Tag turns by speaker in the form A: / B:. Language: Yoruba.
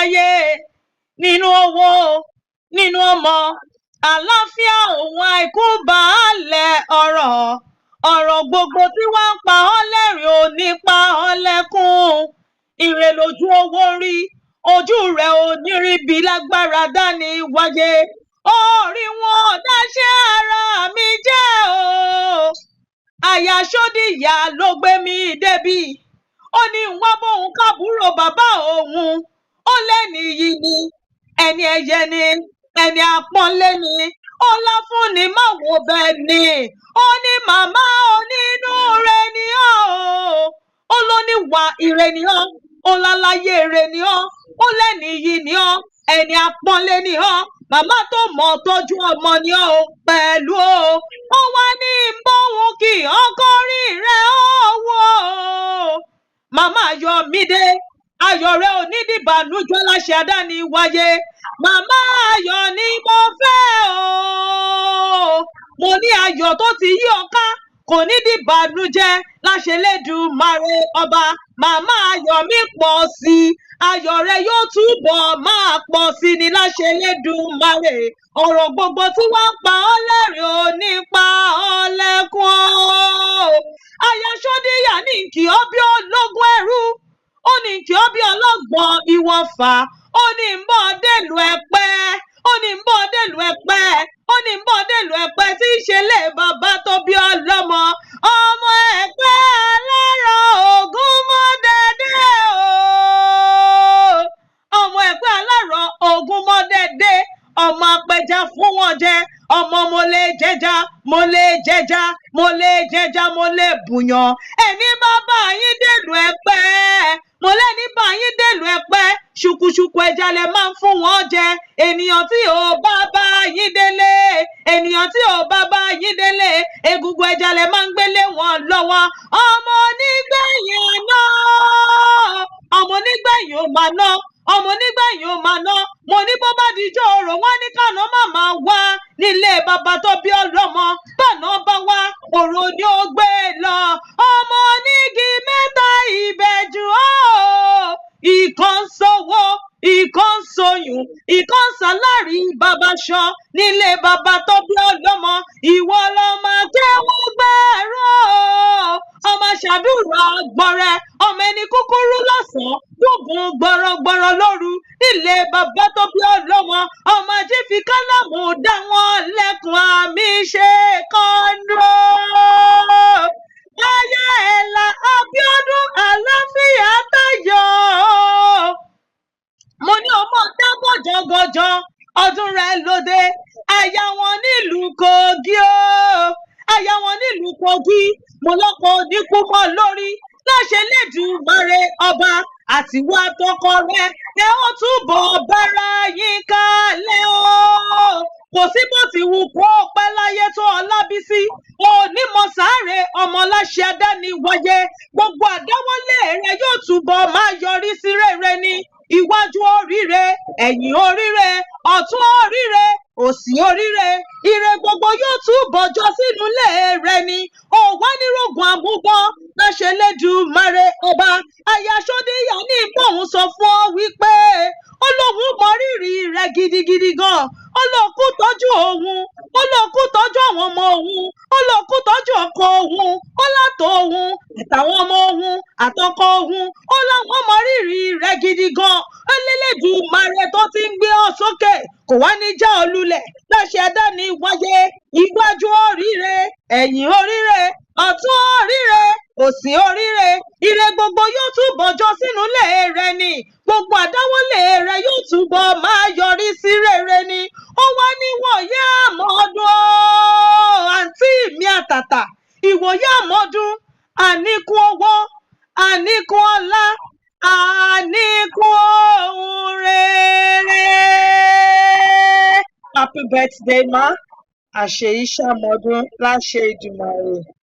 A: wáyé nínú owó nínú ọmọ àlàáfíà òun àìkú baálẹ̀ ọ̀rọ̀ gbogbo tí wọ́n ń pa ọ́ lẹ́rìn ò ní pa ọ́ lẹ́kún ire lójú owó rí ojú rẹ̀ ò ní rí bí lágbára dání wáyé orí wọn dáṣẹ́ ara mi jẹ́ o àyà Ṣódìyà ló gbé mi débí ó ní wọ́n bóun kábúrò bàbá òun ó lẹ́ni yìí ni ẹni ẹyẹ ni ẹni àpọ́nlé ni ó lá fún ni má wo bẹ́ẹ̀ ni ó ní màmá onínúure ni ọ́ ó ló ní wà ire ni ọ́ ó láláyé ire ni ọ́ ó lẹ́ni yìí ni ọ́ ẹni àpọ́nlé ni ọ́ màmá tó mọ̀ tọ́jú ọmọ ni ọ́ pẹ̀lú ó wá ní bóun kì í ọkọ rí rẹ̀ owó màmá Ayọ̀mídé ayọ̀ rẹ̀ ò ní dìbànújẹ́ láṣẹ àdáni wáyé màmá ayọ̀ ni mo fẹ́ o mo ní ayọ̀ tó ti yí ọ ká kò ní dìbànújẹ́ láṣẹ Elédùmarè ọba màmá ayọ̀ mi pọ̀ sí i ayọ̀ rẹ̀ yóò túbọ̀ máa pọ̀ sí i ní láṣẹ Elédùmarè ọ̀rọ̀ gbogbo tí wọ́n pa ọ́ lẹ́rìn ò ní pa ọ́ lẹ́kún o àyà Ṣódìyà ní kí ọ bí ológun ẹrú ó ní kí ọ bí ọlọ́gbọ́n ìwọ̀fà ó ní ń bọ̀ dèlù Ẹ̀pẹ́ ó ní ń bọ̀ dèlù Ẹ̀pẹ́ ó ní ń bọ̀ dèlù Ẹ̀pẹ́ tí í ṣe lé bàbá tó bí ọlọ́mọ ọmọ Ẹ̀pẹ́ alárọ̀ Ògúnmọ́dẹ̀dẹ̀ o ọmọ Ẹ̀pẹ́ alárọ̀ Ògúnmọ́dẹ̀dẹ̀ ọmọ apẹja fún wọn jẹ ọmọ mo lè jẹja mo lè jẹja mo lè jẹja mo lè bùyàn ẹni bàbá yín dèlù Ẹ̀pẹ́ mo lẹ́ni bá yín dèlù Ẹ̀pẹ́ ṣùkùṣùkù ẹja lẹ máa ń fún wọn jẹ ènìyàn tí ò bá bá yín délé ènìyàn tí ò bá bá yín délé egungun ẹja lẹ máa ń gbélé wọn lọ́wọ́ ọmọ onígbẹ̀yìn àná ọmọ onígbẹ̀yìn ò máa ná ọmọ onígbẹ̀yìn ò máa ná mo ní bó bá dijọ́ òrò wọn ní kàná màmá wá nílé bàbá tó bí ọlọ́mọ bàná bá wá òrò ni ó gbé lọ ọmọ onígi mẹ́ta ìbẹ̀jù ìkan sówó ìkan sóyún ìkan sálárì bàbá ṣọ nílé bàbá tó bí ọlọ́mọ ìwọ lọmọ tẹ́wọ́ gbẹ̀rọ ọmọ ṣàdúrà gbọrẹ ọmọ ẹni kúkúrú lọ́sàn-án gbógun gbọrọgbọrọ lóru nílé bàbá tó bí ọlọ́mọ ọmọ ajé fi kálámù dá wọn lẹ́kùn àmì ṣe kọ́ńdọ́ ayé ẹ̀là Abíọ́dún àlàáfíà Táyọ̀ mo ní ọmọ dábọ̀ jọgọjọ ọdún rẹ̀ lóde aya wọn nílùú Kogi o aya wọn nílùú Kogi mo lọ́kọ oníkúmọ̀ lórí láṣẹ Elédùmarè ọba àtiwá tọkọ rẹ̀ ẹ ó túbọ̀ bára yín kalẹ̀ o kò sí bó ti wù kó pẹ́ láyé tó Ọlábísí onímọ̀ sáré ọmọ láṣẹ àdáni wáyé gbogbo àdáwọ́lé rẹ yóò túbọ̀ máa yọrí sí rere ni iwájú oríire ẹ̀yìn oríire ọ̀tún oríire òsì oríire ire gbogbo yóò túbọ̀ jọ sínú ilé rẹ ni òwá nírògùn àmúbọ láṣẹ Elédùmarè ọba àyà Ṣódìyà ní ìpòhùn sọ fún ọ wípé ó lóun mọ rírì rẹ gidigidi gan ó lọ kú tọ́jú òun ó lọ kú tọ́jú àwọn ọmọ òun ó lọ kú tọ́jú ọkọ òun ó látọ̀ òun àtàwọn ọmọ òun àtọkọ òun ó láwọn mọ rírì rẹ gidi gan Elédùmarè tó ti ń gbé ọ sókè kò wá ní já ọ lulẹ̀ láṣẹ àdáni wáyé iwájú oríire ẹ̀yìn oríire ọ̀tún oríire òsì oríire ire gbogbo yóò túbọ̀ jọ sínú ilé rẹ ni gbogbo àdáwọ́lé rẹ yóò túbọ̀ máa yọrí sí rere ni ó wá níwòye àmọ́dún àǹtí mi àtàtà ìwòye àmọ́dún àníkún owó àníkún ọlá àníkún ohun rere. Happy birthday ma àṣeyí ṣàmọ́dún láṣẹ Èdùmàrè.